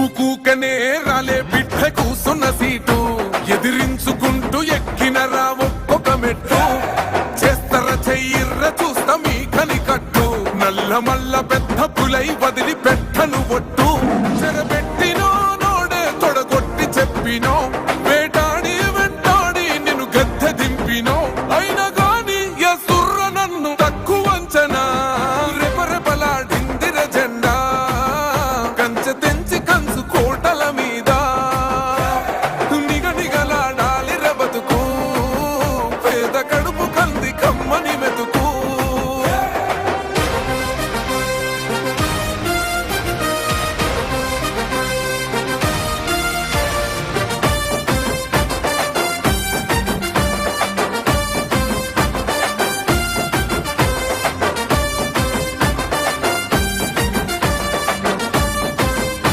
ఊకూకనే రాలే బిడ్డ కూసున్న సీటు ఎదిరించుకుంటూ ఎక్కినరా ఒక్కొక్క మెట్టు చేస్తర చెయ్యిర్ర చూస్తా మీ కని కట్టు నల్ల మల్ల పెద్ద పులై వదిలి పెట్టను ఒట్టు